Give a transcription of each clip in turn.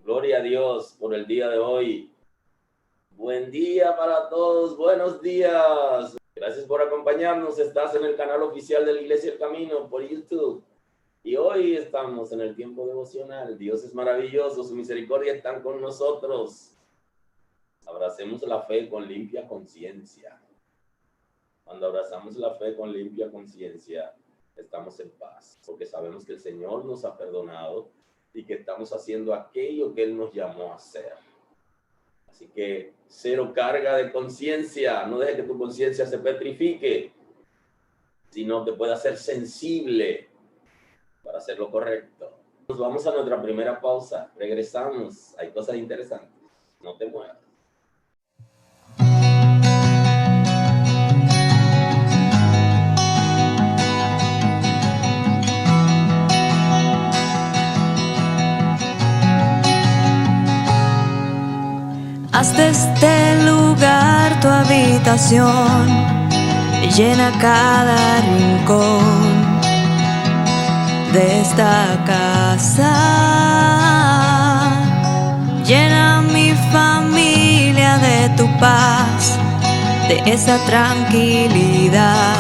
Gloria a Dios por el día de hoy. Buen día para todos, buenos días. Gracias por acompañarnos. Estás en el canal oficial de la Iglesia El Camino por YouTube. Y hoy estamos en el tiempo devocional. Dios es maravilloso, su misericordia está con nosotros. Abracemos la fe con limpia conciencia. Cuando abrazamos la fe con limpia conciencia, estamos en paz, porque sabemos que el Señor nos ha perdonado y que estamos haciendo aquello que Él nos llamó a hacer. Así que cero carga de conciencia. No deje que tu conciencia se petrifique, sino que pueda ser sensible para hacer lo correcto. Nos vamos a nuestra primera pausa. Regresamos. Hay cosas interesantes. No te muevas. Haz de este lugar tu habitación, llena cada rincón de esta casa. Llena mi familia de tu paz, de esa tranquilidad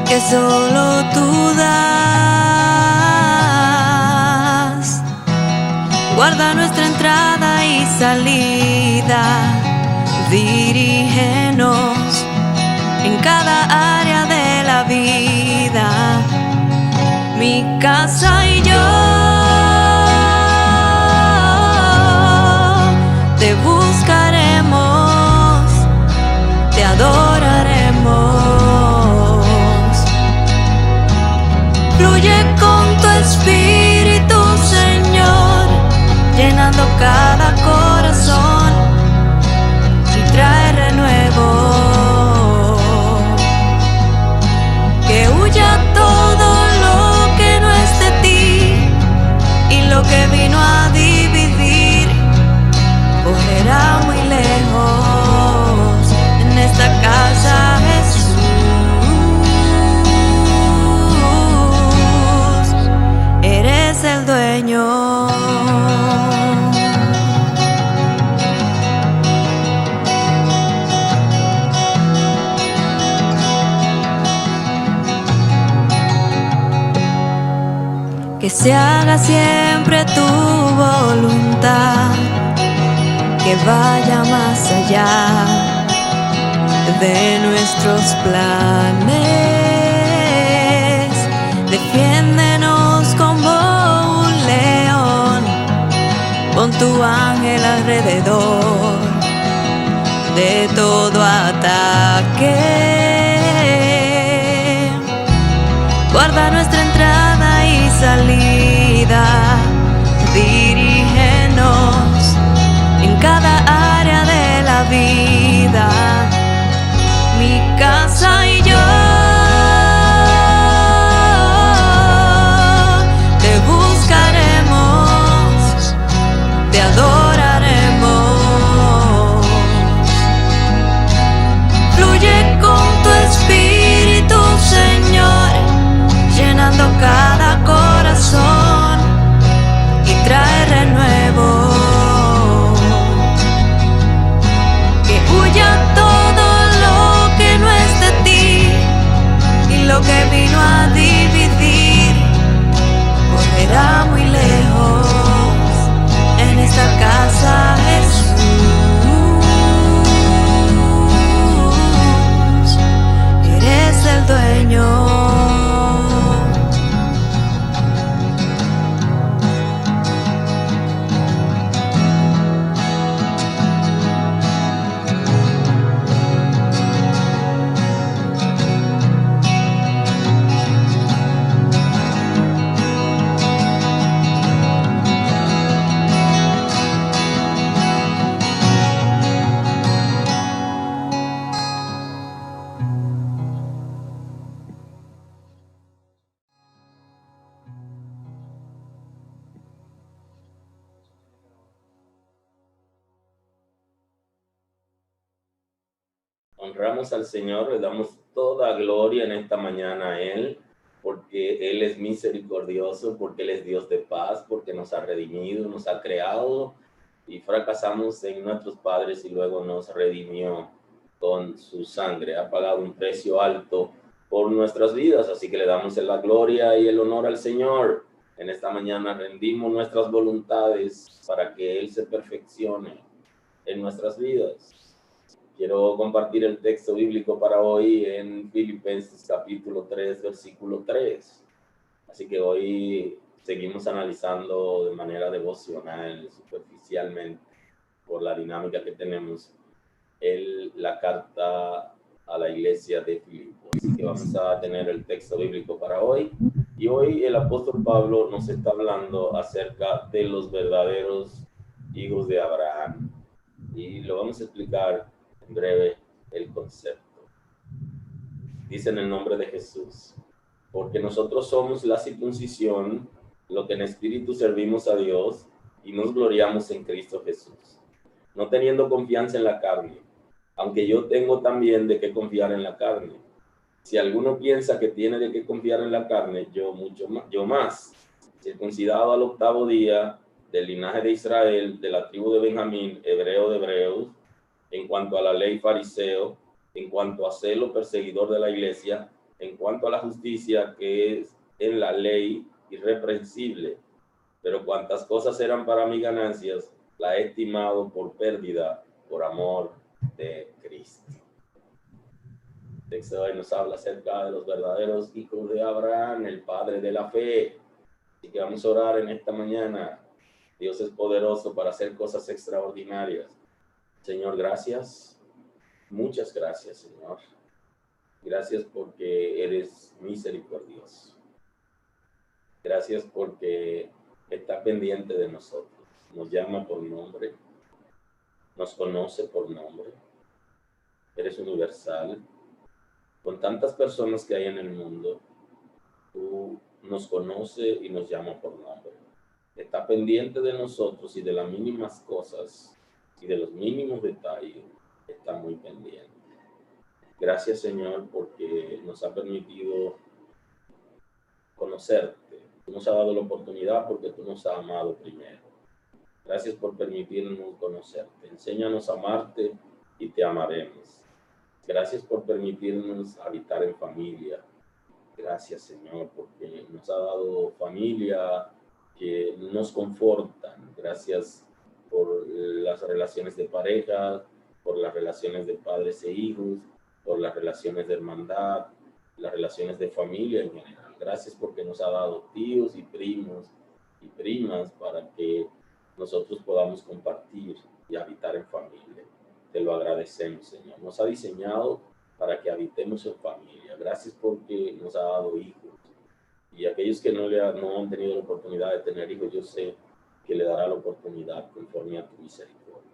que solo tú das. Guarda nuestra entrada y salida, dirígenos en cada área de la vida. Mi casa y yo te buscaremos, te adoraremos. Fluye con tu espíritu, Señor, llenando cada corazón y trae renuevo. Que huya todo lo que no es de ti y lo que vino a dividir correrá muy lejos en esta casa, Jesús. Eres el dueño. Que se haga siempre tu voluntad, que vaya más allá de nuestros planes. Defiéndenos como un león, pon tu ángel alrededor de todo ataque. Guarda nuestra entrada y salida, dirígenos en cada área de la vida. Mi casa y yo te buscaremos, te adoraremos. Fluye con tu espíritu, Honramos al Señor, le damos toda gloria en esta mañana a Él, porque Él es misericordioso, porque Él es Dios de paz, porque nos ha redimido, nos ha creado y fracasamos en nuestros padres y luego nos redimió con su sangre. Ha pagado un precio alto por nuestras vidas, así que le damos la gloria y el honor al Señor. En esta mañana rendimos nuestras voluntades para que Él se perfeccione en nuestras vidas. Quiero compartir el texto bíblico para hoy en Filipenses capítulo 3, versículo 3. Así que hoy seguimos analizando de manera devocional, superficialmente, por la dinámica que tenemos, la carta a la iglesia de Filipos. Así que vamos a tener el texto bíblico para hoy. Y hoy el apóstol Pablo nos está hablando acerca de los verdaderos hijos de Abraham. Y lo vamos a explicar en breve el concepto. Dice en el nombre de Jesús: porque nosotros somos la circuncisión, lo que en espíritu servimos a Dios y nos gloriamos en Cristo Jesús, no teniendo confianza en la carne, aunque yo tengo también de qué confiar en la carne. Si alguno piensa que tiene de qué confiar en la carne, yo más, circuncidado al 8º día, del linaje de Israel, de la tribu de Benjamín, hebreo de hebreos, en cuanto a la ley fariseo, en cuanto a celo perseguidor de la iglesia, en cuanto a la justicia que es en la ley irreprensible. Pero cuantas cosas eran para mí ganancias, la he estimado por pérdida por amor de Cristo. El texto de hoy nos habla acerca de los verdaderos hijos de Abraham, el padre de la fe. Así que vamos a orar en esta mañana. Dios es poderoso para hacer cosas extraordinarias. Señor, gracias. Muchas gracias, Señor. Gracias porque eres misericordioso. Gracias porque está pendiente de nosotros. Nos llama por nombre. Nos conoce por nombre. Eres universal. Con tantas personas que hay en el mundo, tú nos conoces y nos llama por nombre. Está pendiente de nosotros y de las mínimas cosas y de los mínimos detalles. Está muy pendiente. Gracias, Señor, porque nos ha permitido conocerte. Tú nos has dado la oportunidad porque tú nos has amado primero. Gracias por permitirnos conocerte. Enséñanos a amarte y te amaremos. Gracias por permitirnos habitar en familia. Gracias, Señor, porque nos ha dado familia que nos confortan. Gracias por las relaciones de pareja, por las relaciones de padres e hijos, por las relaciones de hermandad, las relaciones de familia en general. Gracias porque nos ha dado tíos y primos y primas para que nosotros podamos compartir y habitar en familia. Te lo agradecemos, Señor. Nos ha diseñado para que habitemos en familia. Gracias porque nos ha dado hijos. Y aquellos que no han tenido la oportunidad de tener hijos, yo sé que le dará la oportunidad conforme a tu misericordia.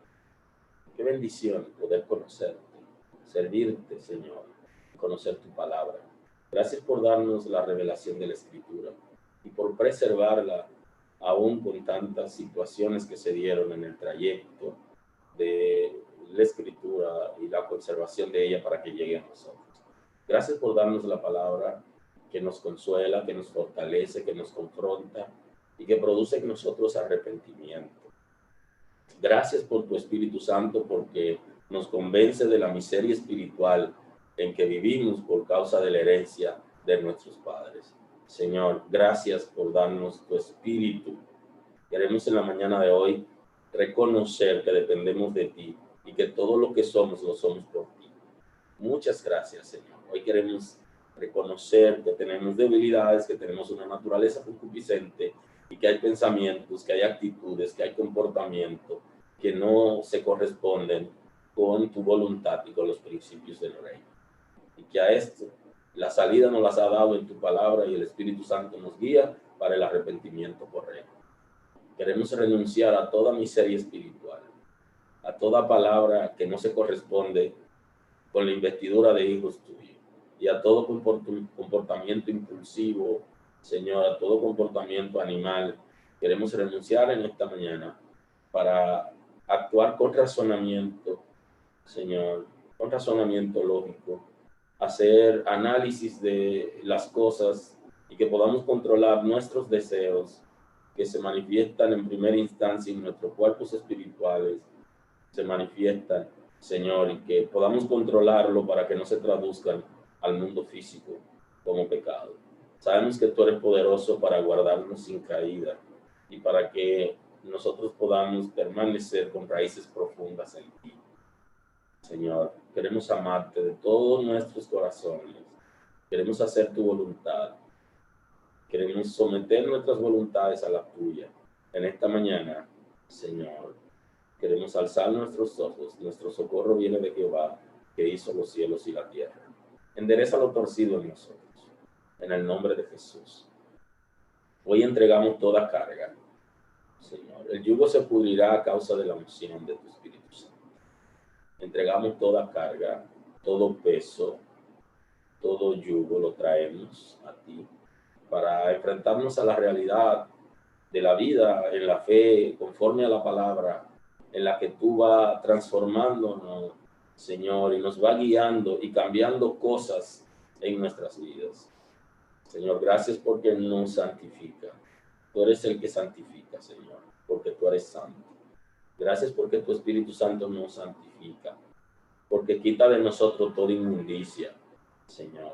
Qué bendición poder conocerte, servirte, Señor, conocer tu palabra. Gracias por darnos la revelación de la Escritura y por preservarla aún con tantas situaciones que se dieron en el trayecto de la Escritura y la conservación de ella para que llegue a nosotros. Gracias por darnos la palabra que nos consuela, que nos fortalece, que nos confronta y que produce en nosotros arrepentimiento. Gracias por tu Espíritu Santo porque nos convence de la miseria espiritual en que vivimos por causa de la herencia de nuestros padres. Señor, gracias por darnos tu Espíritu. Queremos en la mañana de hoy reconocer que dependemos de ti y que todo lo que somos lo somos por ti. Muchas gracias, Señor. Hoy queremos reconocer que tenemos debilidades, que tenemos una naturaleza concupiscente y que hay pensamientos, que hay actitudes, que hay comportamiento que no se corresponden con tu voluntad y con los principios del reino. Y que a esto la salida nos las ha dado en tu palabra y el Espíritu Santo nos guía para el arrepentimiento correcto. Queremos renunciar a toda miseria espiritual, a toda palabra que no se corresponde con la investidura de hijos tuyos y a todo comportamiento impulsivo, Señor, a todo comportamiento animal. Queremos renunciar en esta mañana para actuar con razonamiento, Señor, con razonamiento lógico, hacer análisis de las cosas y que podamos controlar nuestros deseos que se manifiestan en primera instancia en nuestros cuerpos espirituales, se manifiestan, Señor, y que podamos controlarlo para que no se traduzcan al mundo físico como pecado. Sabemos que tú eres poderoso para guardarnos sin caída y para que nosotros podamos permanecer con raíces profundas en ti. Señor, queremos amarte de todos nuestros corazones. Queremos hacer tu voluntad. Queremos someter nuestras voluntades a la tuya. En esta mañana, Señor, queremos alzar nuestros ojos. Nuestro socorro viene de Jehová, que hizo los cielos y la tierra. Endereza lo torcido en nosotros. En el nombre de Jesús. Hoy entregamos toda carga, Señor. El yugo se pudrirá a causa de la unción de tu Espíritu Santo. Entregamos toda carga, todo peso, todo yugo lo traemos a ti para enfrentarnos a la realidad de la vida en la fe, conforme a la palabra, en la que tú vas transformándonos, Señor, y nos va guiando y cambiando cosas en nuestras vidas. Señor, gracias porque nos santifica. Tú eres el que santifica, Señor, porque tú eres santo. Gracias porque tu Espíritu Santo nos santifica, porque quita de nosotros toda inmundicia, Señor,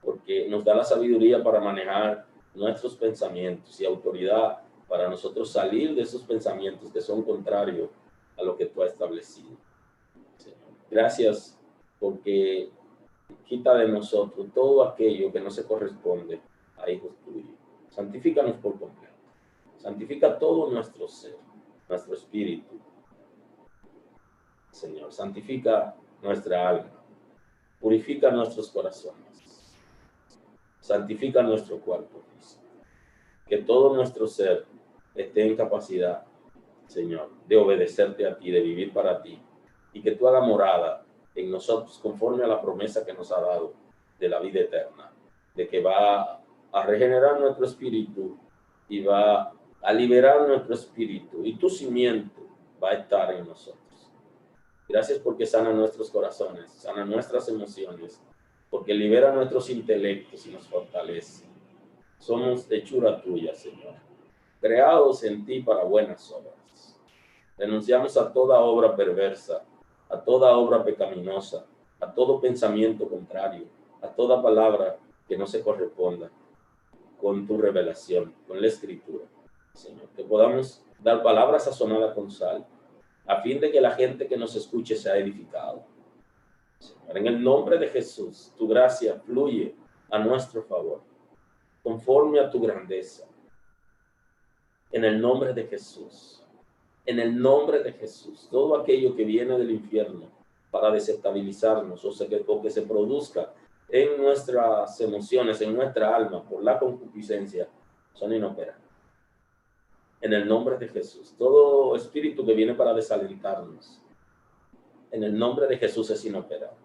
porque nos da la sabiduría para manejar nuestros pensamientos y autoridad para nosotros salir de esos pensamientos que son contrarios a lo que tú has establecido. Señor, gracias porque quita de nosotros todo aquello que no se corresponde a hijos tuyos. Santifícanos por completo. Santifica todo nuestro ser, nuestro espíritu. Señor, santifica nuestra alma. Purifica nuestros corazones. Santifica nuestro cuerpo físico. Que todo nuestro ser esté en capacidad, Señor, de obedecerte a ti, de vivir para ti. Y que tú hagas morada en nosotros conforme a la promesa que nos ha dado de la vida eterna. De que va a regenerar nuestro espíritu y va a liberar nuestro espíritu. Y tu cimiento va a estar en nosotros. Gracias porque sana nuestros corazones, sana nuestras emociones, porque libera nuestros intelectos y nos fortalece. Somos hechura tuya, Señor, creados en ti para buenas obras. Renunciamos a toda obra perversa, a toda obra pecaminosa, a todo pensamiento contrario, a toda palabra que no se corresponda con tu revelación, con la Escritura, Señor. Que podamos dar palabras sazonadas con sal, a fin de que la gente que nos escuche sea edificado. Señor, en el nombre de Jesús, tu gracia fluye a nuestro favor, conforme a tu grandeza. En el nombre de Jesús, en el nombre de Jesús, todo aquello que viene del infierno para desestabilizarnos o que se produzca en nuestras emociones, en nuestra alma, por la concupiscencia, son inoperables. En el nombre de Jesús, todo espíritu que viene para desalentarnos, en el nombre de Jesús es inoperable.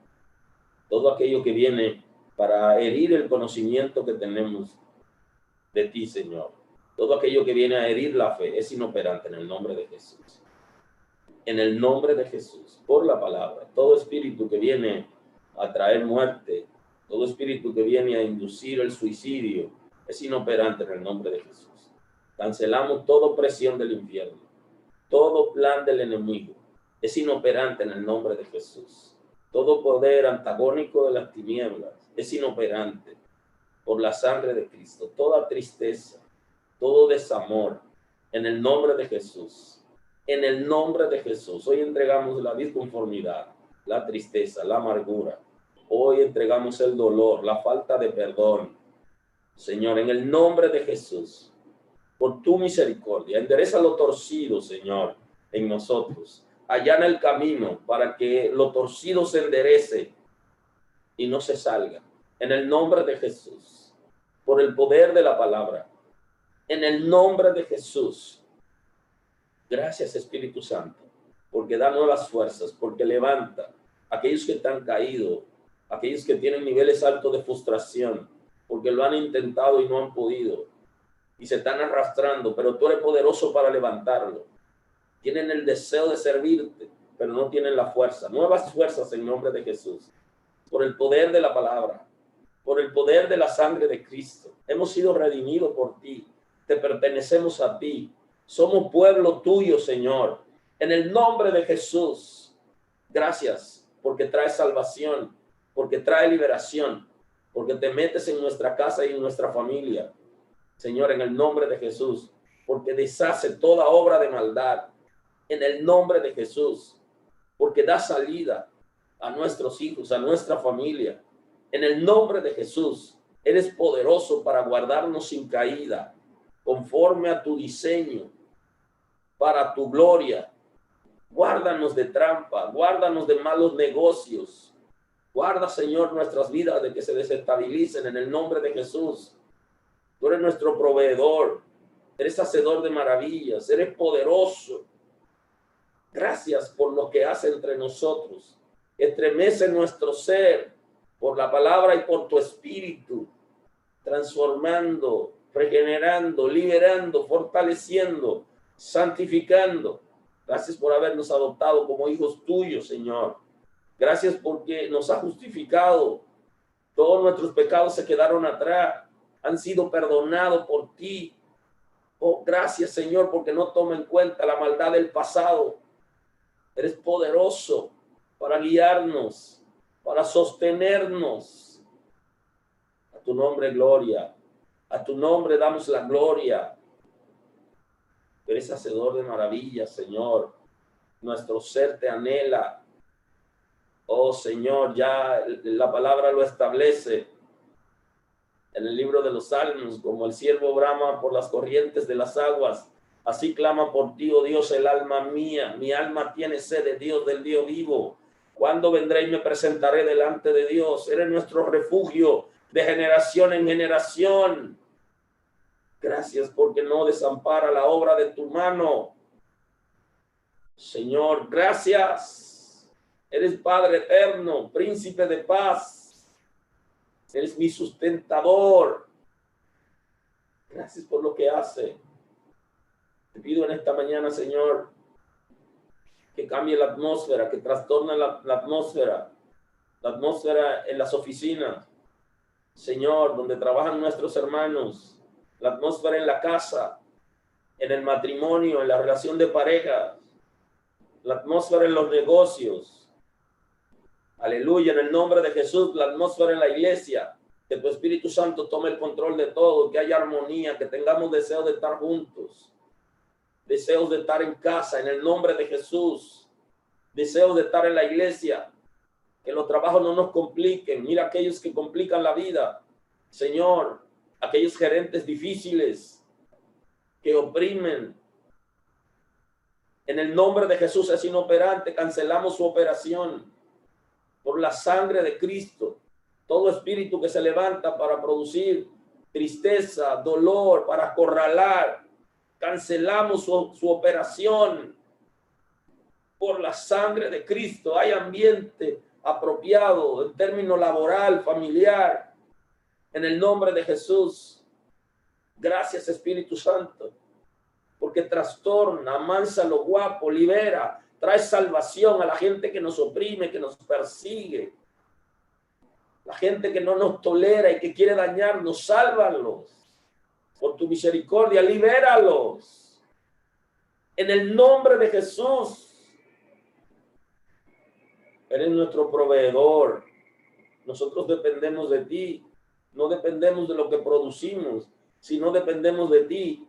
Todo aquello que viene para herir el conocimiento que tenemos de ti, Señor, todo aquello que viene a herir la fe es inoperante en el nombre de Jesús. En el nombre de Jesús, por la palabra, todo espíritu que viene a traer muerte, todo espíritu que viene a inducir el suicidio, es inoperante en el nombre de Jesús. Cancelamos toda presión del infierno, todo plan del enemigo, es inoperante en el nombre de Jesús. Todo poder antagónico de las tinieblas es inoperante por la sangre de Cristo. Toda tristeza, todo desamor, en el nombre de Jesús. En el nombre de Jesús. Hoy entregamos la disconformidad, la tristeza, la amargura. Hoy entregamos el dolor, la falta de perdón. Señor, en el nombre de Jesús, por tu misericordia, endereza lo torcido, Señor, en nosotros. Allana el camino para que lo torcido se enderece y no se salga. En el nombre de Jesús, por el poder de la palabra. En el nombre de Jesús. Gracias, Espíritu Santo, porque da nuevas fuerzas, porque levanta a aquellos que están caídos, aquellos que tienen niveles altos de frustración, porque lo han intentado y no han podido, y se están arrastrando, pero tú eres poderoso para levantarlo. Tienen el deseo de servirte, pero no tienen la fuerza. Nuevas fuerzas en nombre de Jesús. Por el poder de la palabra, por el poder de la sangre de Cristo. Hemos sido redimidos por ti. Te pertenecemos a ti. Somos pueblo tuyo, Señor. En el nombre de Jesús. Gracias porque trae salvación, porque trae liberación, porque te metes en nuestra casa y en nuestra familia. Señor, en el nombre de Jesús, porque deshace toda obra de maldad. En el nombre de Jesús, porque da salida a nuestros hijos, a nuestra familia. En el nombre de Jesús, eres poderoso para guardarnos sin caída, conforme a tu diseño, para tu gloria. Guárdanos de trampa, guárdanos de malos negocios. Guarda, Señor, nuestras vidas de que se desestabilicen en el nombre de Jesús. Tú eres nuestro proveedor, eres hacedor de maravillas, eres poderoso. Gracias por lo que hace entre nosotros. Estremece nuestro ser por la palabra y por tu espíritu, transformando, regenerando, liberando, fortaleciendo, santificando. Gracias por habernos adoptado como hijos tuyos, Señor. Gracias porque nos ha justificado. Todos nuestros pecados se quedaron atrás, han sido perdonados por ti. Oh, gracias, Señor, porque no toma en cuenta la maldad del pasado. Eres poderoso para guiarnos, para sostenernos. A tu nombre, gloria. A tu nombre damos la gloria. Eres hacedor de maravillas, Señor. Nuestro ser te anhela. Oh, Señor, ya la palabra lo establece en el libro de los Salmos, como el siervo brama por las corrientes de las aguas. Así clama por ti, oh Dios, el alma mía. Mi alma tiene sed de Dios, del Dios vivo. ¿Cuándo vendré y me presentaré delante de Dios? Eres nuestro refugio de generación en generación. Gracias porque no desampara la obra de tu mano. Señor, gracias. Eres Padre eterno, príncipe de paz. Eres mi sustentador. Gracias por lo que hace. Te pido en esta mañana, Señor, que cambie la atmósfera, que trastorne la atmósfera en las oficinas, Señor, donde trabajan nuestros hermanos, la atmósfera en la casa, en el matrimonio, en la relación de pareja, la atmósfera en los negocios. Aleluya, en el nombre de Jesús, la atmósfera en la iglesia, que tu Espíritu Santo tome el control de todo, que haya armonía, que tengamos deseo de estar juntos. Deseos de estar en casa, en el nombre de Jesús. Deseos de estar en la iglesia. Que los trabajos no nos compliquen. Mira aquellos que complican la vida. Señor, aquellos gerentes difíciles que oprimen. En el nombre de Jesús es inoperante. Cancelamos su operación. Por la sangre de Cristo. Todo espíritu que se levanta para producir tristeza, dolor, para acorralar. Cancelamos su operación por la sangre de Cristo. Hay ambiente apropiado en términos laboral, familiar, en el nombre de Jesús. Gracias, Espíritu Santo, porque trastorna, amansa lo guapo, libera, trae salvación a la gente que nos oprime, que nos persigue, la gente que no nos tolera y que quiere dañarnos. Sálvalos. Por tu misericordia, libéralos. En el nombre de Jesús. Eres nuestro proveedor. Nosotros dependemos de ti. No dependemos de lo que producimos, sino dependemos de ti.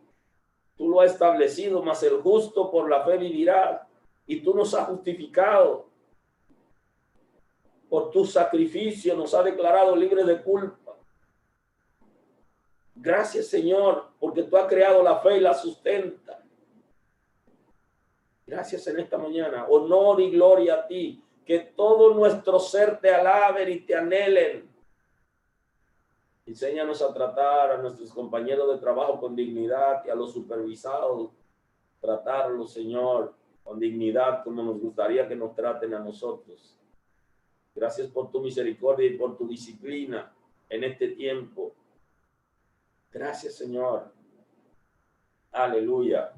Tú lo has establecido, mas el justo por la fe vivirá. Y tú nos has justificado. Por tu sacrificio nos has declarado libres de culpa. Gracias, Señor, porque tú has creado la fe y la sustenta. Gracias en esta mañana. Honor y gloria a ti. Que todo nuestro ser te alaben y te anhelen. Enséñanos a tratar a nuestros compañeros de trabajo con dignidad y a los supervisados. Tratarlos, Señor, con dignidad como nos gustaría que nos traten a nosotros. Gracias por tu misericordia y por tu disciplina en este tiempo. Gracias, Señor. Aleluya.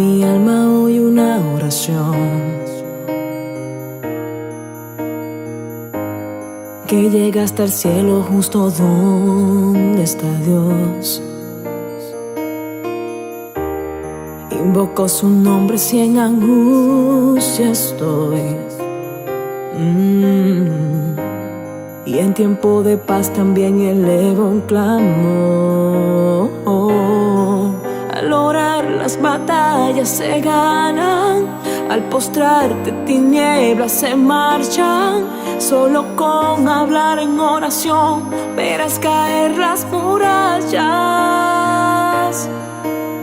mi alma hoy una oración que llega hasta el cielo, justo donde está Dios. Invoco su nombre si en angustia estoy. Y en tiempo de paz también elevo un clamor. Al orar las batallas se ganan, al postrarte tinieblas se marchan. Solo con hablar en oración verás caer las murallas.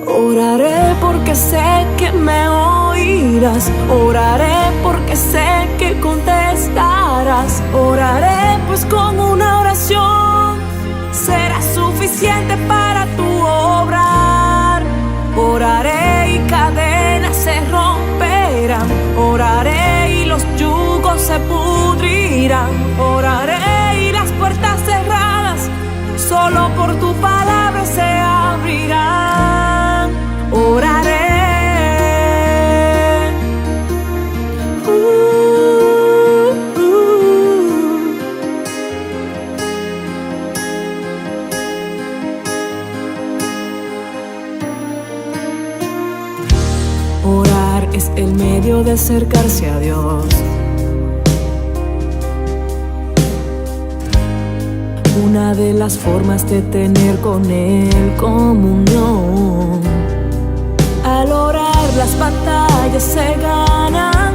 Oraré porque sé que me oirás. Oraré porque sé que contestarás. Oraré pues con una oración será suficiente para tu obrar. Oraré y cadenas se romperán. Oraré y los yugos se pudrirán. Oraré y las puertas cerradas solo por tu palabra se abrirán. Oraré. Orar es el medio de acercarse a Dios. Una de las formas de tener con Él comunión. Al orar las batallas se ganan,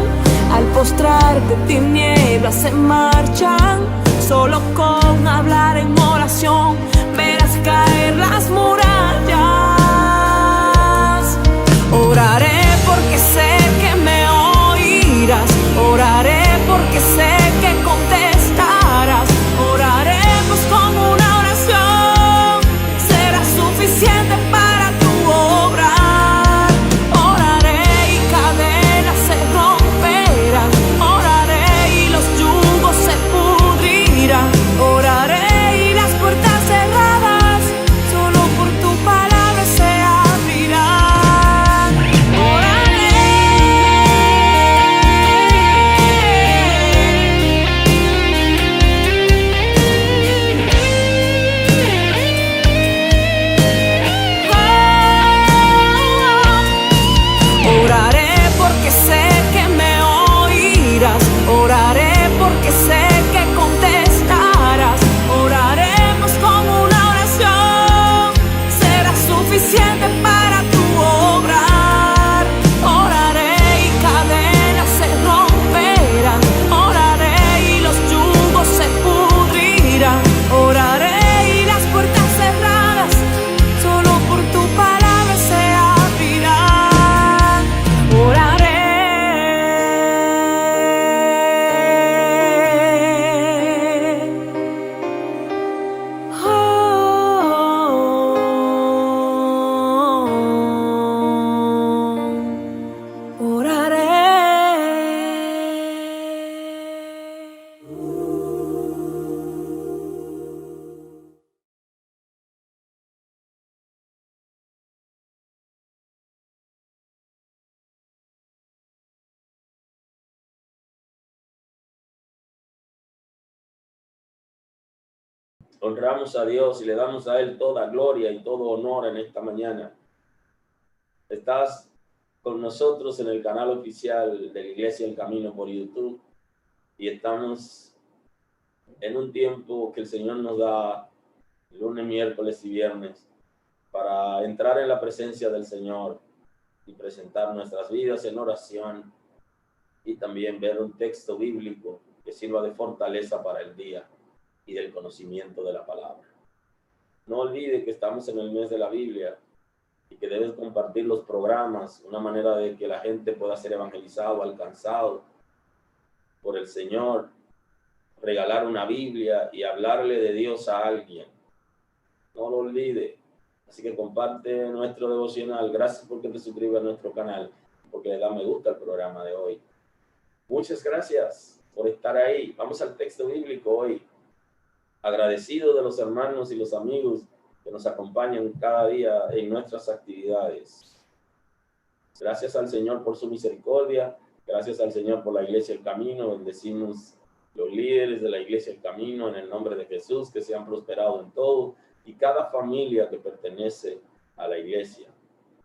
al postrarte tinieblas se marchan. Solo con hablar en oración verás caer las murallas. Oraré porque sé que me oirás. Oraré porque sé que contestarás. Oraré pues con una oración será suficiente para tu obrar. Oraré y cadenas se romperán. Oraré y los yugos se pudrirán. Oraré y las puertas cerradas solo por tu palabra se abrirán. Oraré. Oraré porque sé que me oirás. Oraré porque sé que contestarás. Oraremos con una oración será suficiente para tu obrar. Oraré y cadenas se romperán. Oraré y los yugos se pudrirán. Oraré y las puertas cerradas solo por tu palabra se abrirán. Oraré. Honramos a Dios y le damos a Él toda gloria y todo honor en esta mañana. Estás con nosotros en el canal oficial de la Iglesia El Camino por YouTube y estamos en un tiempo que el Señor nos da lunes, miércoles y viernes para entrar en la presencia del Señor y presentar nuestras vidas en oración y también ver un texto bíblico que sirva de fortaleza para el día y del conocimiento de la palabra. No olvide que estamos en el mes de la Biblia y que debes compartir los programas, una manera de que la gente pueda ser evangelizado, alcanzado por el Señor, regalar una Biblia y hablarle de Dios a alguien. No lo olvide. Así que comparte nuestro devocional. Gracias porque te suscribes a nuestro canal, porque le da me gusta al programa de hoy. Muchas gracias por estar ahí. Vamos al texto bíblico hoy. Agradecido de los hermanos y los amigos que nos acompañan cada día en nuestras actividades. Gracias al Señor por su misericordia. Gracias al Señor por la Iglesia El Camino. Bendecimos los líderes de la Iglesia El Camino en el nombre de Jesús, que se han prosperado en todo, y cada familia que pertenece a la Iglesia.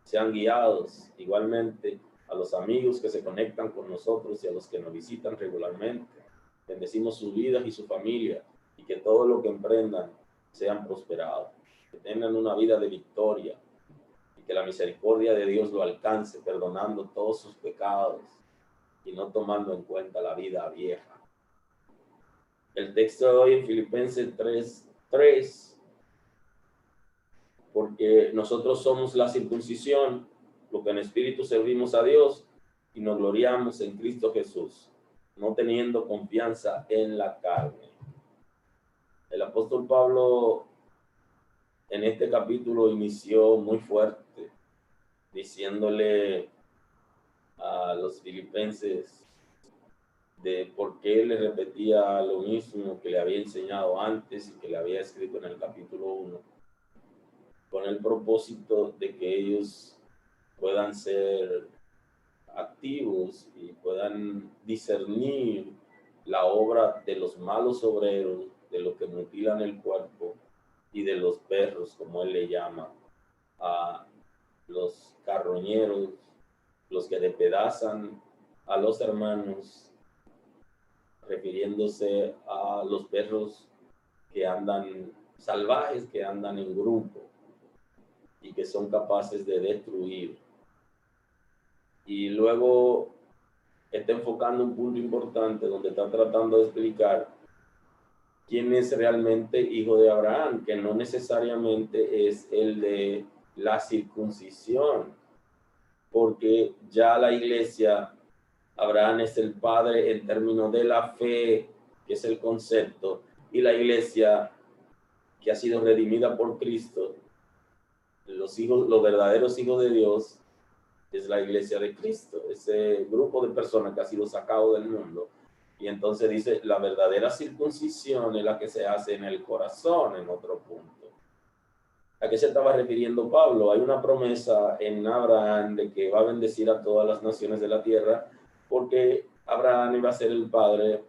Sean guiados igualmente a los amigos que se conectan con nosotros y a los que nos visitan regularmente. Bendecimos sus vidas y su familia, y que todo lo que emprendan sean prosperados, que tengan una vida de victoria, y que la misericordia de Dios lo alcance, perdonando todos sus pecados y no tomando en cuenta la vida vieja. El texto de hoy en Filipenses 3:3, porque nosotros somos la circuncisión, lo que en espíritu servimos a Dios y nos gloriamos en Cristo Jesús, no teniendo confianza en la carne. El apóstol Pablo en este capítulo inició muy fuerte, diciéndole a los filipenses de por qué le repetía lo mismo que le había enseñado antes y que le había escrito en el capítulo 1, con el propósito de que ellos puedan ser activos y puedan discernir la obra de los malos obreros, de los que mutilan el cuerpo y de los perros, como él le llama, a los carroñeros, los que despedazan a los hermanos, refiriéndose a los perros que andan salvajes, que andan en grupo y que son capaces de destruir. Y luego está enfocando un punto importante donde está tratando de explicar quién es realmente hijo de Abraham, que no necesariamente es el de la circuncisión, porque ya la iglesia, Abraham es el padre en términos de la fe, que es el concepto, y la iglesia que ha sido redimida por Cristo, los verdaderos hijos de Dios, es la iglesia de Cristo, ese grupo de personas que ha sido sacado del mundo. Y entonces dice, la verdadera circuncisión es la que se hace en el corazón, en otro punto. ¿A qué se estaba refiriendo Pablo? Hay una promesa en Abraham de que va a bendecir a todas las naciones de la tierra, porque Abraham iba a ser el padre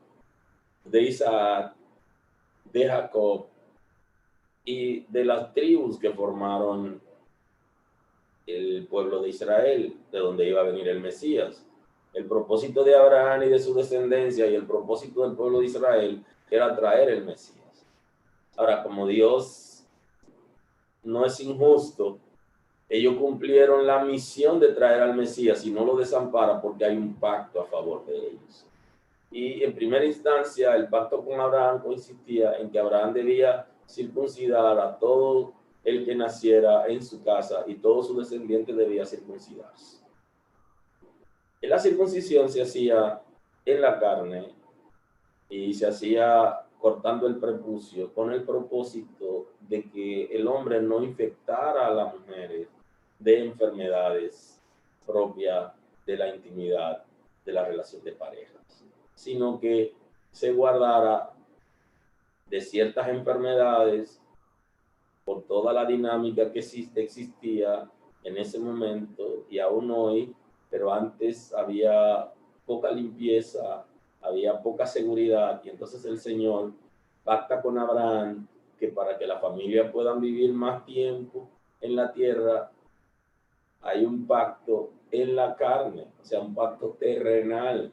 de Isaac, de Jacob y de las tribus que formaron el pueblo de Israel, de donde iba a venir el Mesías. El propósito de Abraham y de su descendencia y el propósito del pueblo de Israel era traer el Mesías. Ahora, como Dios no es injusto, ellos cumplieron la misión de traer al Mesías y no lo desampara porque hay un pacto a favor de ellos. Y en primera instancia, el pacto con Abraham consistía en que Abraham debía circuncidar a todo el que naciera en su casa y todo su descendiente debía circuncidarse. La circuncisión se hacía en la carne y se hacía cortando el prepucio con el propósito de que el hombre no infectara a las mujeres de enfermedades propias de la intimidad de la relación de parejas, sino que se guardara de ciertas enfermedades por toda la dinámica que existía en ese momento y aún hoy, pero antes había poca limpieza, había poca seguridad, y entonces el Señor pacta con Abraham que para que la familia puedan vivir más tiempo en la tierra, hay un pacto en la carne, o sea, un pacto terrenal.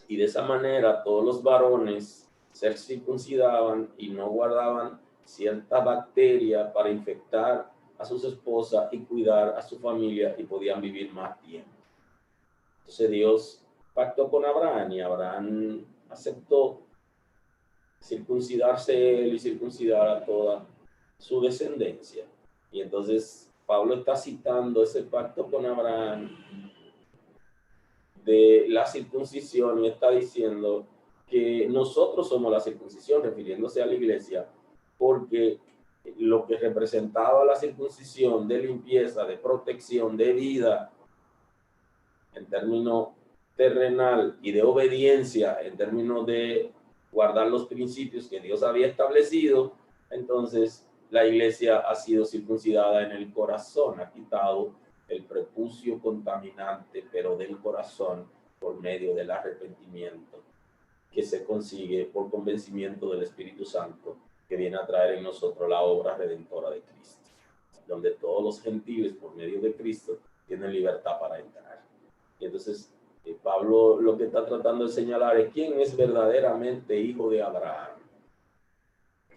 Y de esa manera todos los varones se circuncidaban y no guardaban cierta bacteria para infectar a sus esposas y cuidar a su familia y podían vivir más tiempo. Entonces Dios pactó con Abraham y Abraham aceptó circuncidarse él y circuncidar a toda su descendencia. Y entonces Pablo está citando ese pacto con Abraham de la circuncisión y está diciendo que nosotros somos la circuncisión, refiriéndose a la iglesia, porque lo que representaba la circuncisión de limpieza, de protección, de vida, en términos terrenal, y de obediencia, en términos de guardar los principios que Dios había establecido, entonces la iglesia ha sido circuncidada en el corazón, ha quitado el prepucio contaminante, pero del corazón, por medio del arrepentimiento, que se consigue por convencimiento del Espíritu Santo, que viene a traer en nosotros la obra redentora de Cristo, donde todos los gentiles, por medio de Cristo, tienen libertad para entrar. Y entonces, Pablo lo que está tratando de señalar es quién es verdaderamente hijo de Abraham.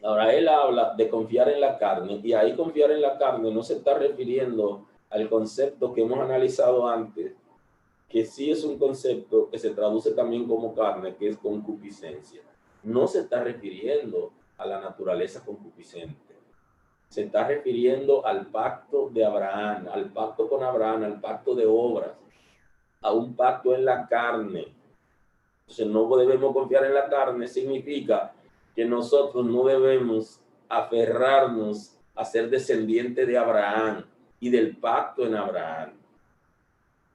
Ahora, él habla de confiar en la carne, y ahí confiar en la carne no se está refiriendo al concepto que hemos analizado antes, que sí es un concepto que se traduce también como carne, que es concupiscencia. No se está refiriendo a la naturaleza concupiscente. Se está refiriendo al pacto de Abraham, al pacto con Abraham, al pacto de obras, a un pacto en la carne. Entonces no debemos confiar en la carne, significa que nosotros no debemos aferrarnos a ser descendiente de Abraham y del pacto en Abraham.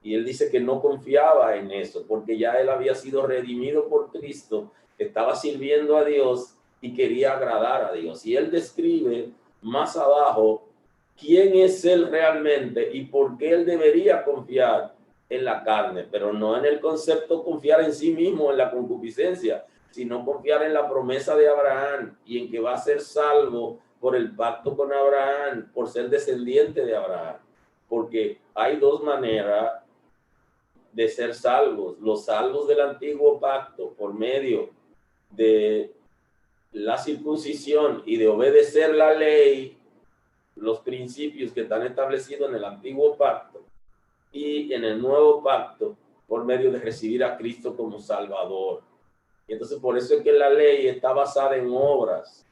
Y él dice que no confiaba en eso, porque ya él había sido redimido por Cristo, estaba sirviendo a Dios y quería agradar a Dios. Y él describe más abajo quién es él realmente y por qué él debería confiar en la carne, pero no en el concepto confiar en sí mismo, en la concupiscencia, sino confiar en la promesa de Abraham y en que va a ser salvo por el pacto con Abraham, por ser descendiente de Abraham. Porque hay dos maneras de ser salvos: los salvos del antiguo pacto por medio de la circuncisión y de obedecer la ley, los principios que están establecidos en el antiguo pacto, y en el nuevo pacto por medio de recibir a Cristo como Salvador. Y entonces por eso es que la ley está basada en obras,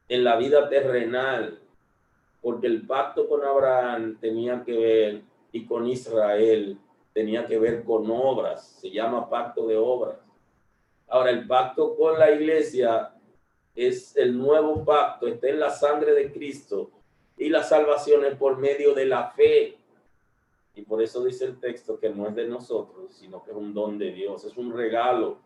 en la vida terrenal, porque el pacto con Abraham tenía que ver, y con Israel tenía que ver con obras, se llama pacto de obras. Ahora, el pacto con la iglesia es el nuevo pacto, está en la sangre de Cristo, y la salvación es por medio de la fe. Y por eso dice el texto que no es de nosotros, sino que es un don de Dios, es un regalo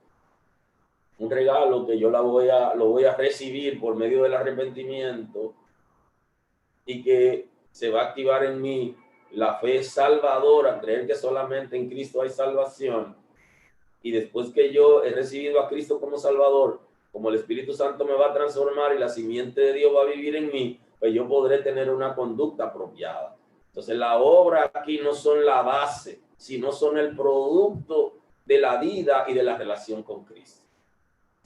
que yo lo voy a recibir por medio del arrepentimiento, y que se va a activar en mí la fe salvadora, creer que solamente en Cristo hay salvación. Y después que yo he recibido a Cristo como Salvador, como el Espíritu Santo me va a transformar y la simiente de Dios va a vivir en mí, pues yo podré tener una conducta apropiada. Entonces la obra aquí no son la base, sino son el producto de la vida y de la relación con Cristo.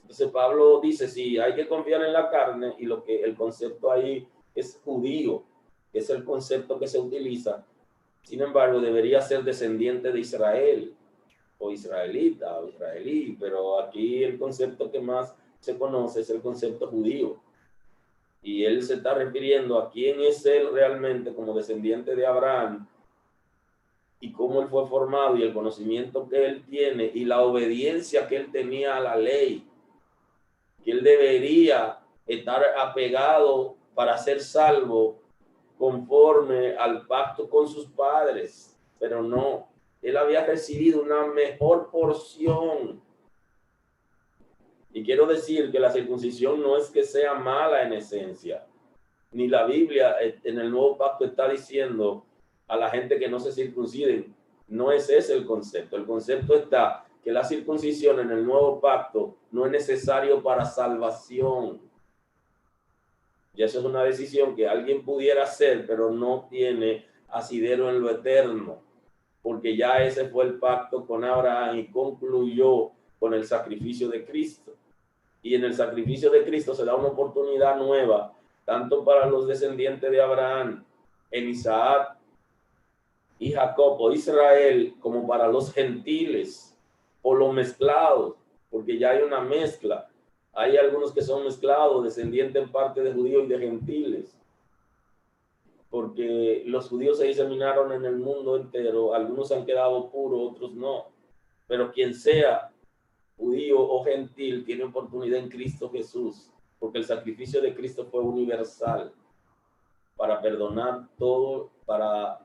Entonces Pablo dice, sí, hay que confiar en la carne, y lo que el concepto ahí es judío, que es el concepto que se utiliza. Sin embargo, debería ser descendiente de Israel, o israelita, o israelí, pero aquí el concepto que más se conoce es el concepto judío. Y él se está refiriendo a quién es él realmente como descendiente de Abraham, y cómo él fue formado, y el conocimiento que él tiene, y la obediencia que él tenía a la ley, que él debería estar apegado para ser salvo conforme al pacto con sus padres, pero no, él había recibido una mejor porción. Y quiero decir que la circuncisión no es que sea mala en esencia, ni la Biblia en el nuevo pacto está diciendo a la gente que no se circunciden. No es ese el concepto. El concepto está que la circuncisión en el nuevo pacto no es necesario para salvación. Y eso es una decisión que alguien pudiera hacer, pero no tiene asidero en lo eterno, porque ya ese fue el pacto con Abraham y concluyó con el sacrificio de Cristo. Y en el sacrificio de Cristo se da una oportunidad nueva, tanto para los descendientes de Abraham, en Isaac y Jacob o Israel, como para los gentiles o los mezclados, porque ya hay una mezcla. Hay algunos que son mezclados, descendientes en parte de judíos y de gentiles, porque los judíos se diseminaron en el mundo entero, algunos han quedado puros, otros no, pero quien sea judío o gentil tiene oportunidad en Cristo Jesús, porque el sacrificio de Cristo fue universal para perdonar todo, para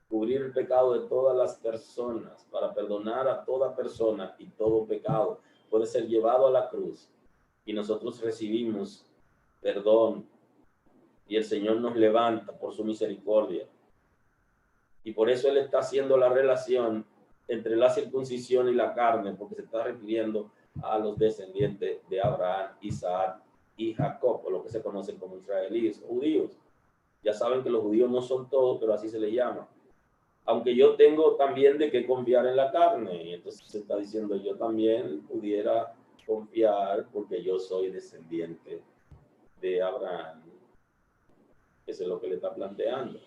cubrir el pecado de todas las personas, para perdonar a toda persona, y todo pecado puede ser llevado a la cruz y nosotros recibimos perdón y el Señor nos levanta por su misericordia. Y por eso él está haciendo la relación entre la circuncisión y la carne, porque se está refiriendo a los descendientes de Abraham, Isaac y Jacob, o lo que se conocen como israelíes, judíos. Ya saben que los judíos no son todos, pero así se les llama. Aunque yo tengo también de qué confiar en la carne. Y entonces se está diciendo, yo también pudiera confiar porque yo soy descendiente de Abraham. Eso es lo que le está planteando.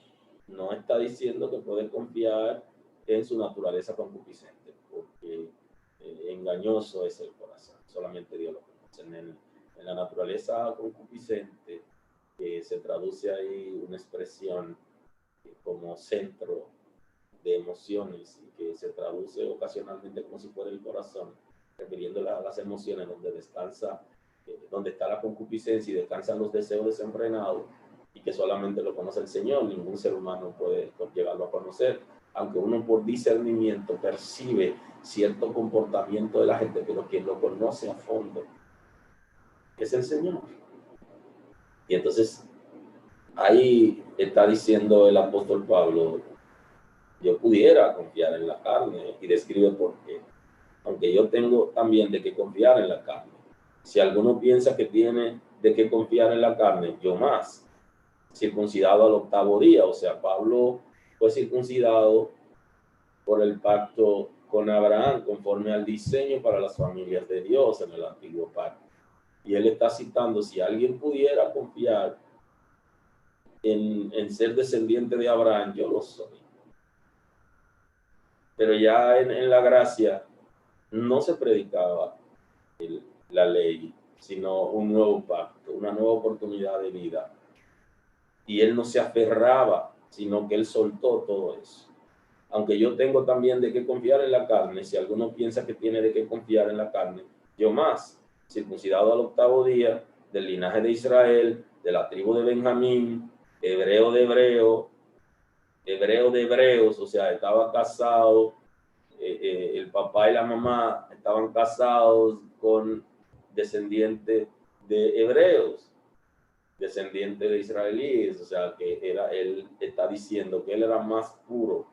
No está diciendo que puede confiar en su naturaleza concupiscente, porque engañoso es el corazón. Solamente Dios lo conoce. En la naturaleza concupiscente se traduce ahí una expresión como centro de emociones y que se traduce ocasionalmente como si fuera el corazón, refiriéndola a las emociones donde descansa, donde está la concupiscencia y descansan los deseos desenfrenados, y que solamente lo conoce el Señor. Ningún ser humano puede llegarlo a conocer, aunque uno por discernimiento percibe cierto comportamiento de la gente, pero quien lo conoce a fondo es el Señor. Y entonces ahí está diciendo el apóstol Pablo, yo pudiera confiar en la carne, y describe por qué. Aunque yo tengo también de qué confiar en la carne. Si alguno piensa que tiene de qué confiar en la carne, yo más. Circuncidado al 8º día, o sea, Pablo fue circuncidado por el pacto con Abraham, conforme al diseño para las familias de Dios en el antiguo pacto. Y él está citando, si alguien pudiera confiar en ser descendiente de Abraham, yo lo soy. Pero ya en la gracia no se predicaba la ley, sino un nuevo pacto, una nueva oportunidad de vida. Y él no se aferraba, sino que él soltó todo eso. Aunque yo tengo también de qué confiar en la carne, si alguno piensa que tiene de qué confiar en la carne, yo más, circuncidado al 8º día, del linaje de Israel, de la tribu de Benjamín, hebreo de hebreos, o sea, estaba casado, el papá y la mamá estaban casados con descendientes de hebreos, descendiente de israelíes, o sea, que él está diciendo que él era más puro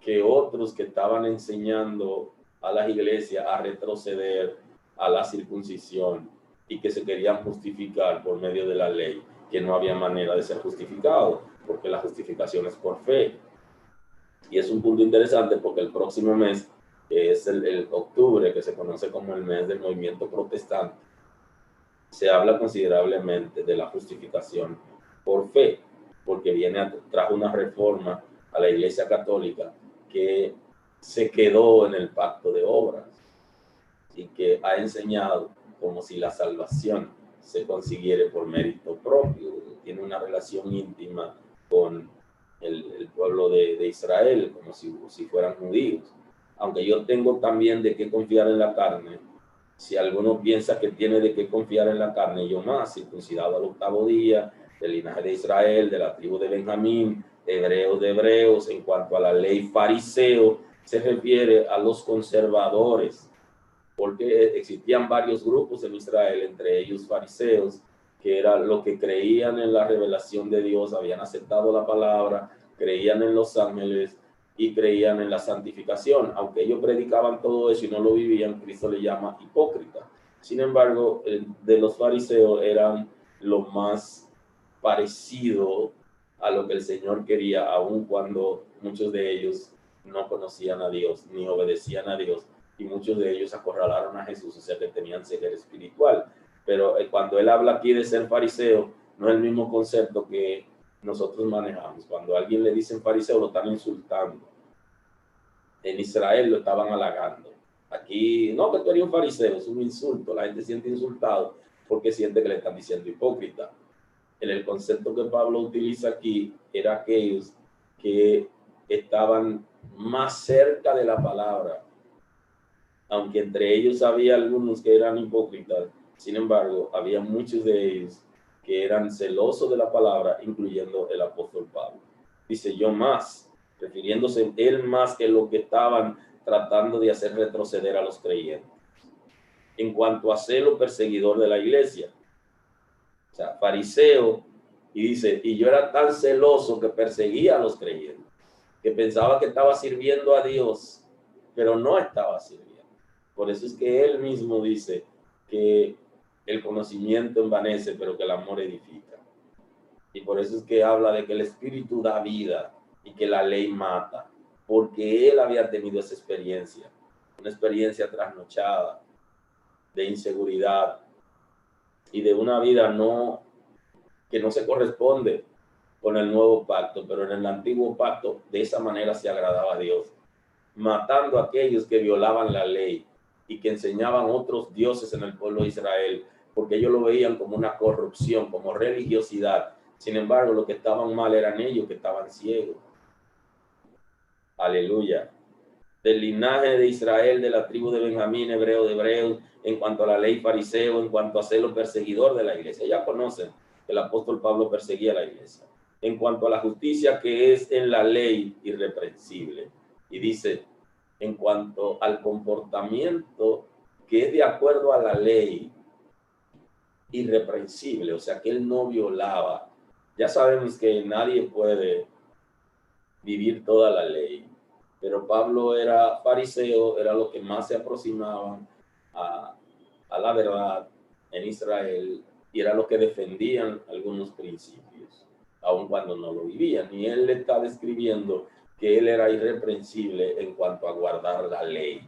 que otros que estaban enseñando a las iglesias a retroceder a la circuncisión y que se querían justificar por medio de la ley, que no había manera de ser justificado, porque la justificación es por fe. Y es un punto interesante porque el próximo mes, que es el octubre, que se conoce como el mes del movimiento protestante, se habla considerablemente de la justificación por fe, porque trajo una reforma a la Iglesia Católica que se quedó en el pacto de obras y que ha enseñado como si la salvación se consiguiera por mérito propio. Tiene una relación íntima con el pueblo de Israel, como si fueran judíos. Aunque yo tengo también de qué confiar en la carne, si alguno piensa que tiene de qué confiar en la carne, yo más, circuncidado al 8º día, del linaje de Israel, de la tribu de Benjamín, hebreos de hebreos. En cuanto a la ley, fariseo, se refiere a los conservadores, porque existían varios grupos en Israel, entre ellos fariseos, que eran los que creían en la revelación de Dios, habían aceptado la palabra, creían en los ángeles y creían en la santificación. Aunque ellos predicaban todo eso y no lo vivían, Cristo le llama hipócrita. Sin embargo, de los fariseos eran lo más parecido a lo que el Señor quería, aun cuando muchos de ellos no conocían a Dios ni obedecían a Dios, y muchos de ellos acorralaron a Jesús, o sea que tenían ceguera espiritual. Pero cuando él habla aquí de ser fariseo, no es el mismo concepto que nosotros manejamos. Cuando a alguien le dicen fariseo, lo están insultando. En Israel lo estaban halagando. Aquí, no, que tú eres un fariseo, es un insulto. La gente siente insultado porque siente que le están diciendo hipócrita. El concepto que Pablo utiliza aquí era aquellos que estaban más cerca de la palabra, aunque entre ellos había algunos que eran hipócritas. Sin embargo, había muchos de ellos que eran celosos de la palabra, incluyendo el apóstol Pablo. Dice, yo más, refiriéndose él más que lo que estaban tratando de hacer retroceder a los creyentes. En cuanto a celo perseguidor de la iglesia, o sea, fariseo, y dice, y yo era tan celoso que perseguía a los creyentes, que pensaba que estaba sirviendo a Dios, pero no estaba sirviendo. Por eso es que él mismo dice que el conocimiento envanece, pero que el amor edifica. Y por eso es que habla de que el Espíritu da vida y que la ley mata, porque él había tenido esa experiencia, una experiencia trasnochada de inseguridad y de una vida que no se corresponde con el nuevo pacto, pero en el antiguo pacto de esa manera se agradaba a Dios, matando a aquellos que violaban la ley y que enseñaban otros dioses en el pueblo de Israel, porque ellos lo veían como una corrupción, como religiosidad. Sin embargo, lo que estaban mal eran ellos que estaban ciegos. Aleluya. Del linaje de Israel, de la tribu de Benjamín, hebreo de hebreos, en cuanto a la ley fariseo, en cuanto a celo perseguidor de la iglesia. Ya conocen que el apóstol Pablo perseguía a la iglesia. En cuanto a la justicia que es en la ley, irreprensible. Y dice, en cuanto al comportamiento que es de acuerdo a la ley, irreprensible, o sea que él no violaba. Ya sabemos que nadie puede vivir toda la ley, pero Pablo era fariseo, era lo que más se aproximaban a la verdad en Israel, y era lo que defendían algunos principios, aun cuando no lo vivían. Y él le está describiendo que él era irreprensible en cuanto a guardar la ley.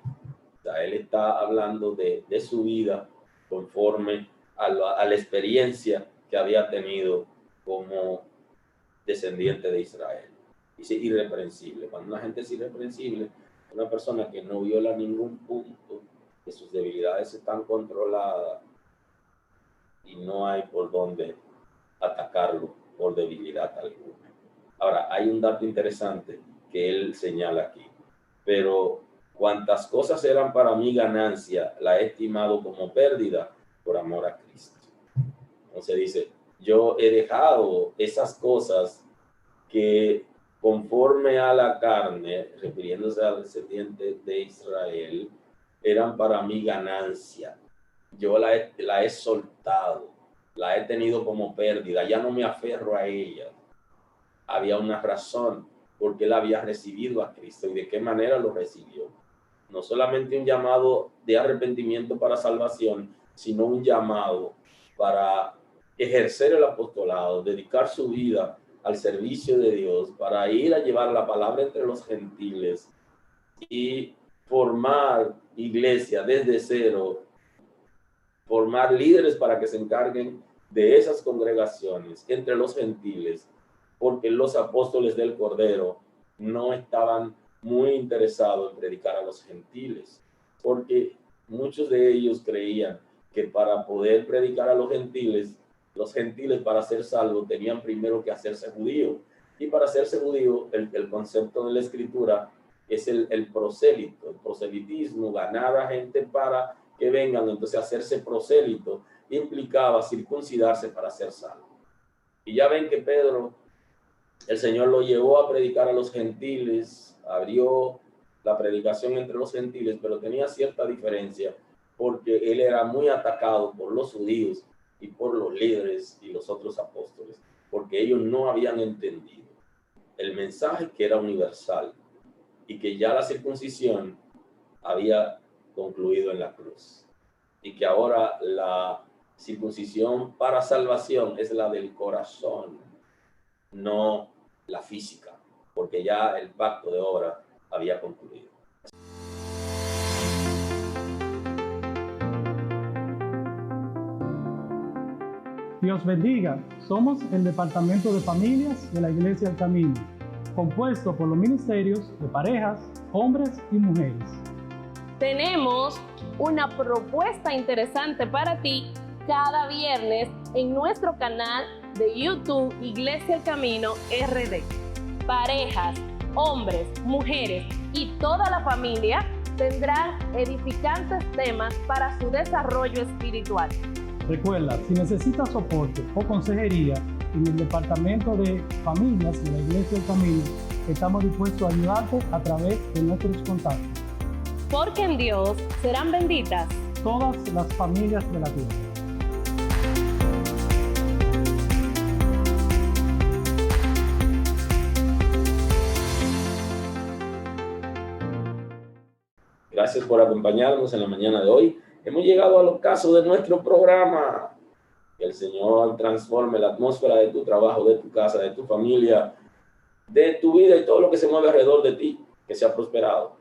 O sea, él está hablando de su vida conforme a la experiencia que había tenido como descendiente de Israel. Dice irreprensible. Cuando una gente es irreprensible, una persona que no viola ningún punto, que sus debilidades están controladas y no hay por dónde atacarlo por debilidad alguna. Ahora, hay un dato interesante que él señala aquí. Pero cuantas cosas eran para mí ganancia, la he estimado como pérdida por amor a Cristo. Entonces dice, yo he dejado esas cosas que conforme a la carne, refiriéndose al descendiente de Israel, eran para mí ganancia. Yo la he soltado, la he tenido como pérdida, ya no me aferro a ella. Había una razón porque él había recibido a Cristo y de qué manera lo recibió. No solamente un llamado de arrepentimiento para salvación, sino un llamado para ejercer el apostolado, dedicar su vida al servicio de Dios, para ir a llevar la palabra entre los gentiles y formar iglesia desde cero, formar líderes para que se encarguen de esas congregaciones entre los gentiles, porque los apóstoles del Cordero no estaban muy interesados en predicar a los gentiles, porque muchos de ellos creían que para poder predicar a los gentiles para ser salvos tenían primero que hacerse judíos. Y para hacerse judío, el concepto de la Escritura es el prosélito, el proselitismo, ganar a gente para que vengan. Entonces hacerse prosélito implicaba circuncidarse para ser salvo. Y ya ven que Pedro, el Señor lo llevó a predicar a los gentiles, abrió la predicación entre los gentiles, pero tenía cierta diferencia porque él era muy atacado por los judíos y por los líderes y los otros apóstoles, porque ellos no habían entendido el mensaje que era universal y que ya la circuncisión había concluido en la cruz y que ahora la circuncisión para salvación es la del corazón, no la física, porque ya el pacto de obra había concluido. Dios bendiga. Somos el Departamento de Familias de la Iglesia El Camino, compuesto por los ministerios de parejas, hombres y mujeres. Tenemos una propuesta interesante para ti cada viernes en nuestro canal de YouTube Iglesia El Camino RD. Parejas, hombres, mujeres y toda la familia tendrán edificantes temas para su desarrollo espiritual. Recuerda, si necesitas soporte o consejería en el Departamento de Familias de la Iglesia El Camino, estamos dispuestos a ayudarte a través de nuestros contactos. Porque en Dios serán benditas todas las familias de la tierra. Gracias por acompañarnos en la mañana de hoy. Hemos llegado al ocaso de nuestro programa. Que el Señor transforme la atmósfera de tu trabajo, de tu casa, de tu familia, de tu vida y todo lo que se mueve alrededor de ti, que sea prosperado.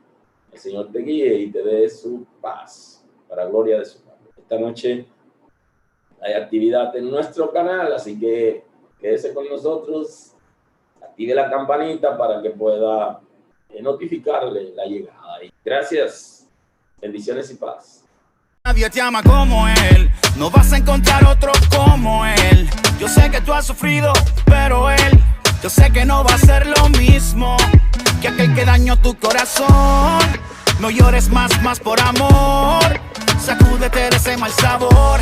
El Señor te guíe y te dé su paz, para gloria de su Padre. Esta noche hay actividad en nuestro canal, así que quédese con nosotros, active la campanita para que pueda notificarle la llegada. Gracias, bendiciones y paz. Nadie te ama como él, no vas a encontrar otro como él. Yo sé que tú has sufrido, pero él, yo sé que no va a ser lo mismo que aquel que dañó tu corazón. No llores más por amor, sacúdete de ese mal sabor.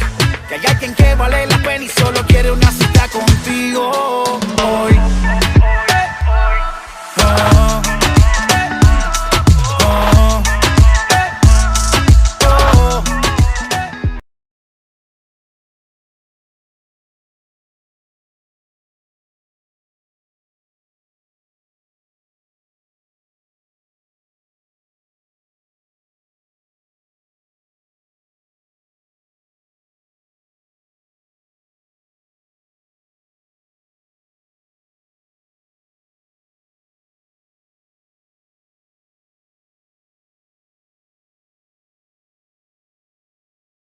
Que hay alguien que vale la pena y solo quiere una cita contigo hoy.